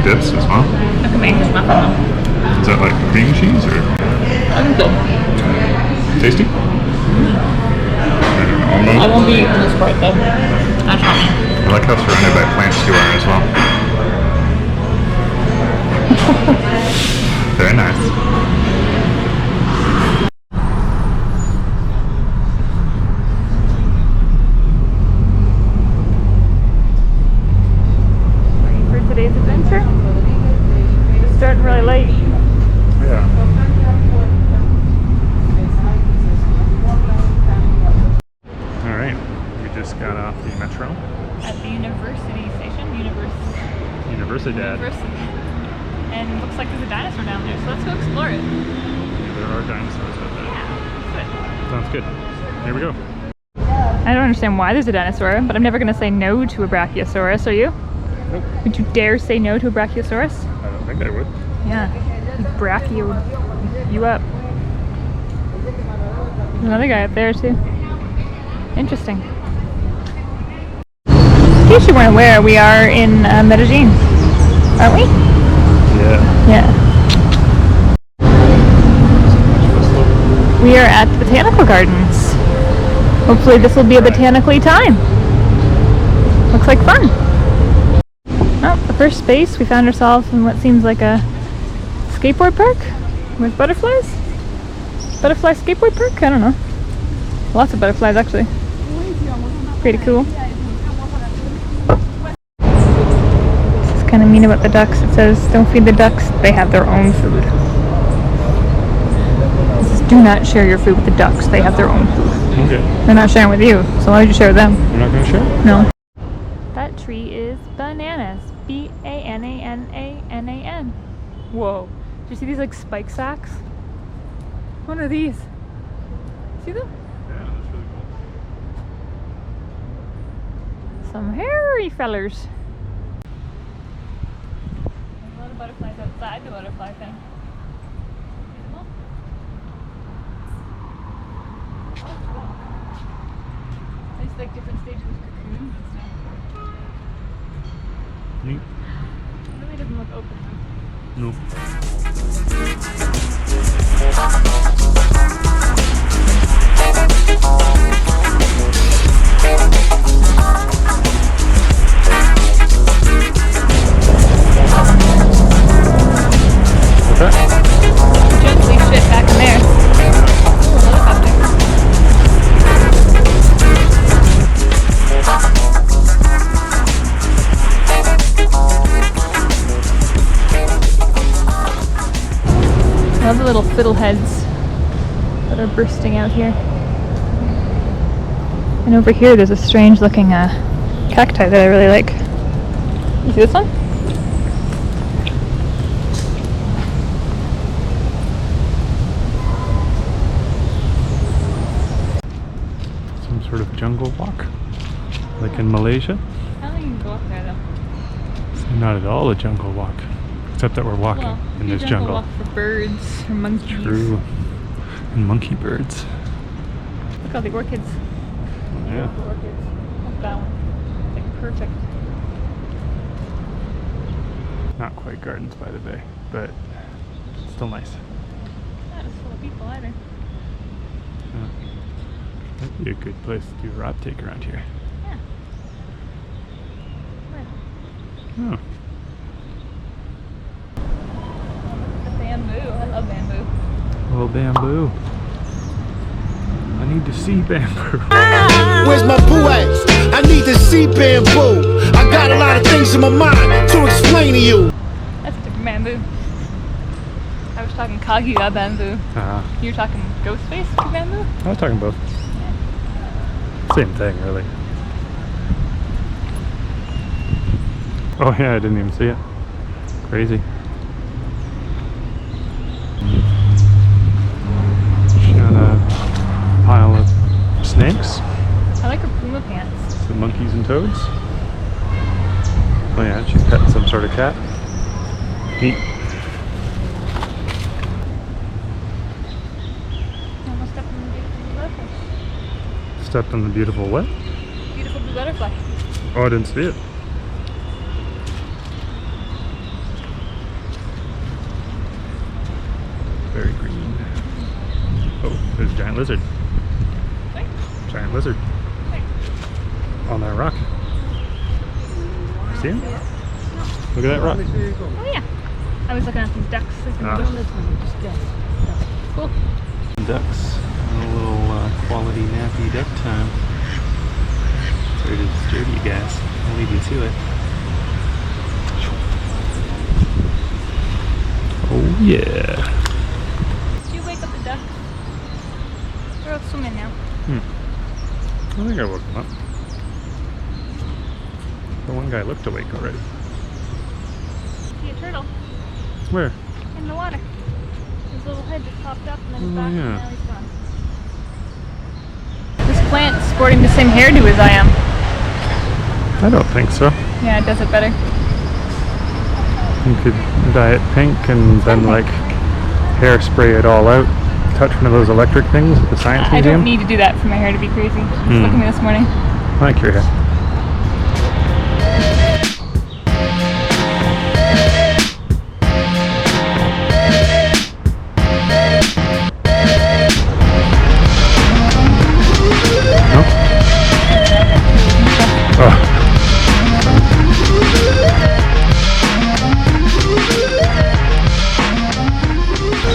the dips as well. Like an English muffin though. Is that like cream cheese or I think so. tasty? I won't be eating this part though. That's not me. I like how surrounded by plants you are as well. Very nice. Ready for today's adventure? It's starting really late. Yeah. Alright, we just got off the metro. At the University station. Universite. And looks like there's a dinosaur down there, so let's go explore it. Yeah, there are dinosaurs out there. Yeah, Sounds good. Here we go. I don't understand why there's a dinosaur, but I'm never going to say no to a brachiosaurus, are you? Nope. Would you dare say no to a brachiosaurus? I don't think I would. Yeah, he'd brachio you up. There's another guy up there too. Interesting. In case you weren't aware, we are in Medellin, aren't we? Yeah. Yeah. We are at the botanical gardens. Hopefully this will be a botanically time. Looks like fun. Oh, the first space we found ourselves in what seems like a skateboard park with butterflies. Butterfly skateboard park? I don't know. Lots of butterflies actually. Pretty cool. This is kind of mean about the ducks. It says, don't feed the ducks, they have their own food. It says, do not share your food with the ducks, they have their own food. Okay. They're not sharing with you, so why would you share with them? You're not going to share? No. That tree is bananas. B-A-N-A-N-A-N-A-N. Whoa. Do you see these like spike sacks? What are these? See them? Yeah, that's really cool. Some hairy fellers. There's a lot of butterflies outside the butterfly thing. There's like different stages of cocoons and stuff. Neat. It really doesn't look open though. Nope. What's that? Gently shit back in there. Ooh, a helicopter. I love the little fiddleheads that are bursting out here. And over here there's a strange looking cacti that I really like. You see this one? Some sort of jungle walk, like in Malaysia. I don't think you can go up there though. It's not at all a jungle walk, except that we're walking Well, in this jungle. Walk for birds or monkeys. True. And monkey birds. Look at all the orchids. Yeah. The orchids. Look at that one. It's like perfect. Not quite Gardens by the Bay, but still nice. Not as full of people either. Yeah. That'd be a good place to do a rock take around here. Yeah. Where? Oh. The bamboo. I love bamboo. Little bamboo. I need to see bamboo. Where's my boo at? I need to see bamboo. I got a lot of things in my mind to explain to you. That's a different bamboo. I was talking Kaguya bamboo. You were talking ghost face bamboo? I was talking both. Same thing, really. Oh yeah, I didn't even see it. Crazy. Got a pile of snakes. I like her Puma pants. Some monkeys and toads. Oh yeah, she's petting some sort of cat. Neat. Almost stepped on the beautiful blue butterfly. Stepped on the beautiful what? Beautiful blue butterfly. Oh, I didn't see it. lizard. Wait. Giant lizard. Wait. On that rock. See him? Look at that rock. Oh yeah. I was looking at these ducks. Cool. Ducks. A little quality nappy duck time. Sorry to disturb you guys. I'll leave you to it. Oh yeah. Did you wake up the ducks? They're out swimming now. I think I woke them up. The one guy looked awake already. See a turtle Where? in the water. His little head just popped up and then he's back and yeah. now he's gone. This plant's sporting the same hairdo as I am. I don't think so. Yeah, it does it better. You could dye it pink and then like hairspray it all out. Touch one of those electric things at the science I museum. don't need to do that for my hair to be crazy. Just look at me this morning. I like your hair. No? Oh.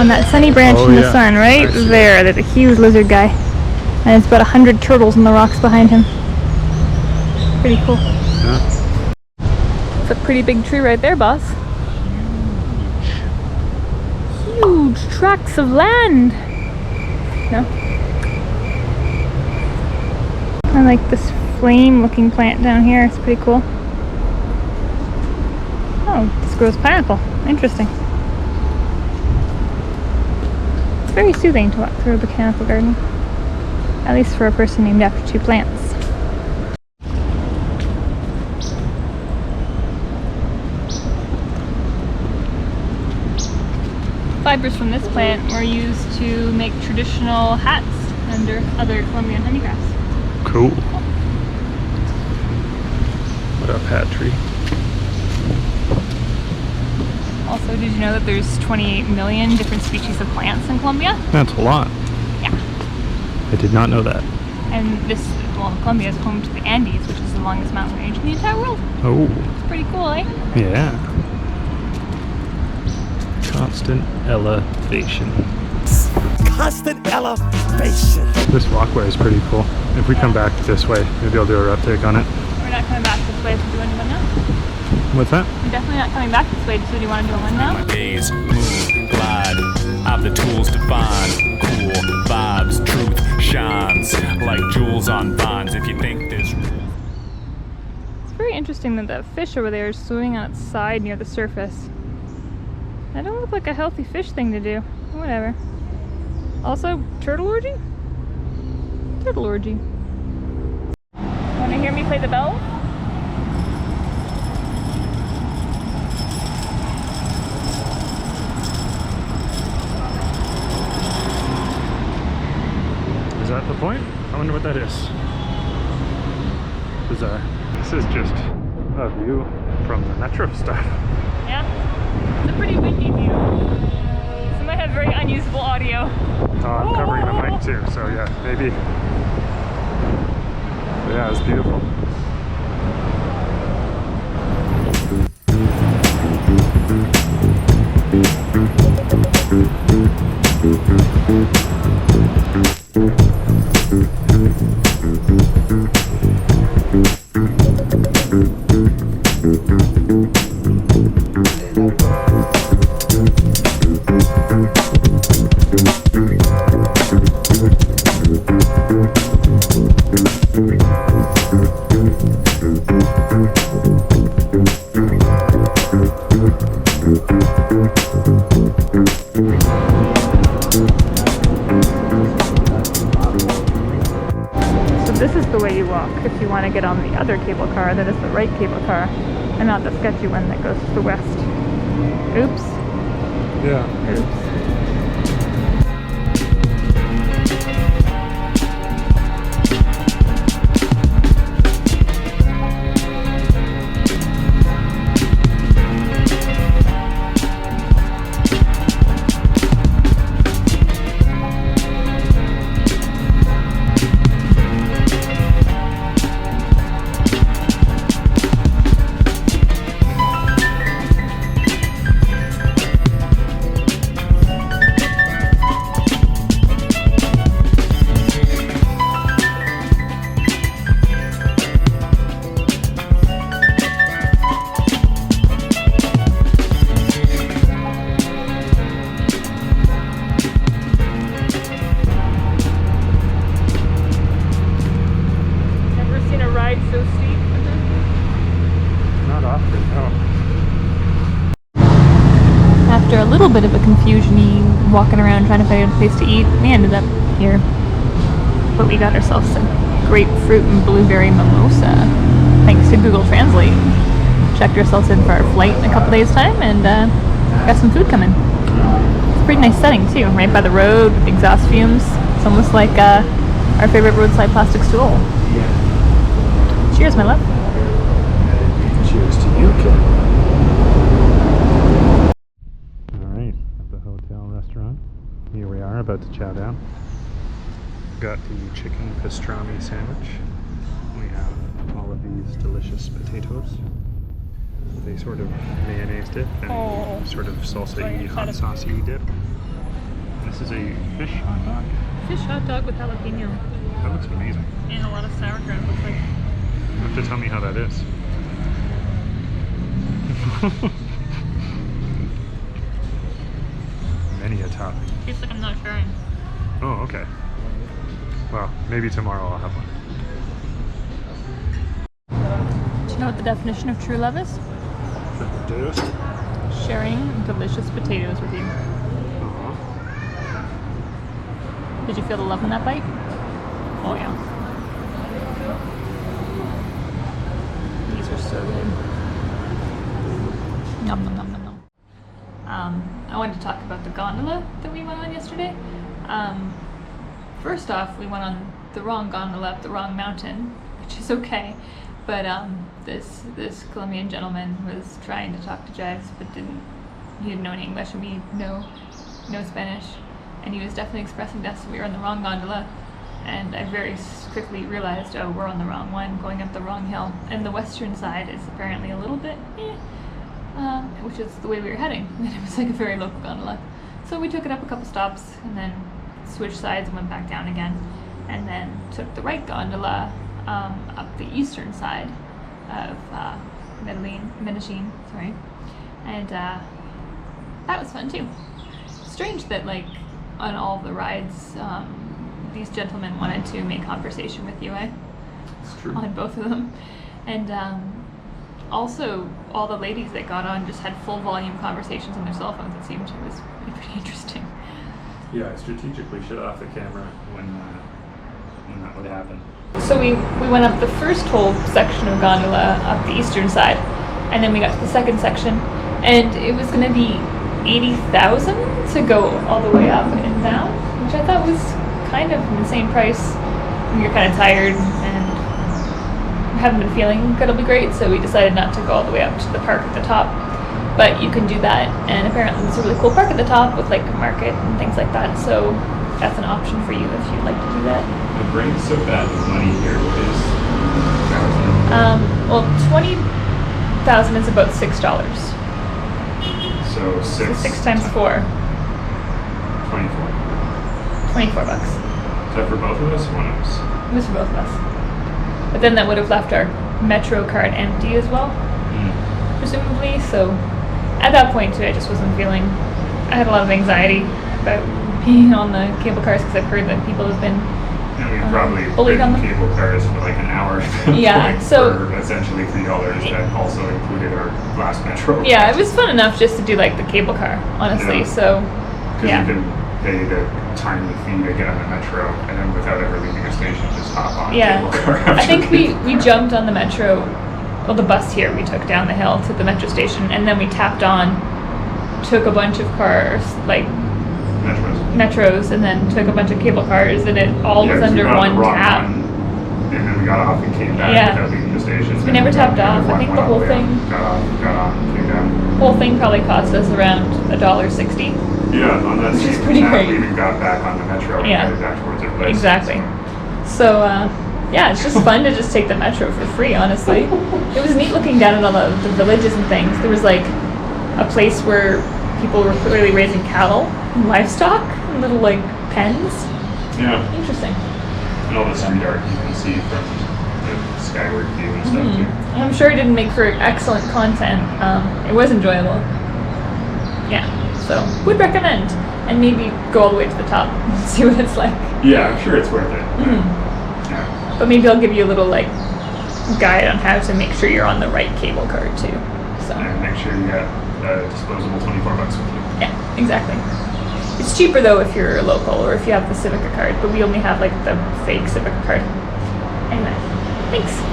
On that sunny branch Oh, in the yeah. sun, right I see there, there's a huge lizard guy. And there's about 100 turtles in the rocks behind him. Pretty cool. Yeah. It's a pretty big tree right there, boss. Huge tracts of land. No? I like this flame-looking plant down here. It's pretty cool. Oh, this grows pineapple. Interesting. It's very soothing to walk through a botanical garden. At least for a person named after two plants. Fibers from this plant were used to make traditional hats under other Colombian honeygrass. Cool. What up, hat tree? Also, did you know that there's 28 million different species of plants in Colombia? That's a lot. Yeah. I did not know that. And this, well, Colombia is home to the Andes, which is the longest mountain range in the entire world. Oh. It's pretty cool, eh? Yeah. Constant elevation. Constant elevation. This walkway is pretty cool. If we come back this way, maybe I'll do a rough take on it. We're not coming back this way, so do you want to do one now? What's that? We're definitely not coming back this way, so do you want to do one now? My days move, glide. I've the tools to find cool vibes. Truth shines like jewels on vines. If you think there's It's very interesting that that fish over there is swimming on its side near the surface. That don't look like a healthy fish thing to do. Whatever. Also, turtle orgy? Turtle orgy. Want to hear me play the bell? Is that the point? I wonder what that is. Bizarre. This is just a view from the metro stop. Yeah. It's a pretty windy view. So might have very unusable audio. Oh, I'm covering the mic too, so yeah, maybe. But yeah, it's beautiful. This is the way you walk if you want to get on the other cable car that is the right cable car and not the sketchy one that goes to the west. Oops. Yeah. Oops. little bit of a confusion-y, walking around trying to find a place to eat. We ended up here. But we got ourselves a grapefruit and blueberry mimosa, thanks to Google Translate. Checked ourselves in for our flight in a couple days' time, and got some food coming. It's a pretty nice setting too, right by the road with exhaust fumes. It's almost like our favorite roadside plastic stool. Cheers, my love. Cheers to you, Kim. Alright, at the hotel restaurant. Here we are, about to chow down. Got the chicken pastrami sandwich. We have all of these delicious potatoes. They sort of mayonnaise dip and sort of salsa-y, hot saucy dip. This is a fish hot dog. Fish hot dog with jalapeno. That looks amazing. And a lot of sauerkraut, looks like. You have to tell me how that is. Many a topping. Tastes like I'm not sharing. Oh, okay. Well, maybe tomorrow I'll have one. Do you know what the definition of true love is? Potatoes? Sharing delicious potatoes with you. Did you feel the love in that bite? Oh yeah. These are so good. Nom nom nom nom nom. I wanted to talk about the gondola that we went on yesterday. First off, we went on the wrong gondola up the wrong mountain, which is okay. But this Colombian gentleman was trying to talk to Jives, but he didn't know any English, and we no Spanish. And he was definitely expressing to us we were on the wrong gondola. And I very quickly realized, oh, we're on the wrong one, going up the wrong hill. And the western side is apparently a little bit which is the way we were heading. And it was like a very local gondola. So we took it up a couple stops and then switched sides and went back down again. And then took the right gondola up the eastern side of Medellin, sorry. And that was fun too. Strange that like on all the rides, these gentlemen wanted to make conversation with you, eh? It's true. On both of them. And also, all the ladies that got on just had full volume conversations on their cell phones, it seemed. It was pretty interesting. Yeah, I strategically shut off the camera when that would happen. So we went up the first whole section of gondola up the eastern side, and then we got to the second section, and it was going to be 80,000 to go all the way up and down, which I thought was kind of an insane price when you're kind of tired and haven't been feeling incredibly great, so we decided not to go all the way up to the park at the top. But you can do that, and apparently there's a really cool park at the top with like a market and things like that, so that's an option for you if you'd like to do that. The brain's so bad with money here. What is well, 20,000 is about $6. So six. So 6 times 4. 24. 24 bucks. Is that for both of us or one of us? It was for both of us. But then that would have left our Metro card empty as well, presumably. So at that point too, I just wasn't feeling. I had a lot of anxiety about being on the cable cars because I've heard that people have been. And we probably bullied on them. cable cars for like an hour. Yeah, so for essentially $3 that also included our last Metro. Yeah, it was fun enough just to do like the cable car, honestly. Yeah. So Because you can pay the timely fee to get on the Metro, and then without ever leaving a station, just hop on a cable car. I think we jumped on the Metro, well the bus here we took down the hill to the Metro station, and then we tapped on, took a bunch of cars, like Metros, and then took a bunch of cable cars, and it all was under one tap. And then we got off and came back without leaving the station. So we never tapped off. I think the whole thing. Got on, came down. Whole thing probably cost us around $1.60. Yeah, on that same pretty tap, great. we even got back on the Metro and headed back towards our place. Exactly. So, yeah, it's just fun to just take the Metro for free, honestly. It was neat looking down at all the villages and things. There was like a place where people were clearly raising cattle and livestock in little like pens. Yeah. Interesting. And all the street art you can see from the skyward view and stuff too. I'm sure it didn't make for excellent content. It was enjoyable. Yeah. So, would recommend. And maybe go all the way to the top and see what it's like. Yeah, I'm sure it's worth it. Yeah. But maybe I'll give you a little like guide on how to make sure you're on the right cable card too. So. And make sure you got disposable $24 with you. Yeah, exactly. It's cheaper though if you're local or if you have the Civica card, but we only have like the fake Civica card. Anyway, thanks.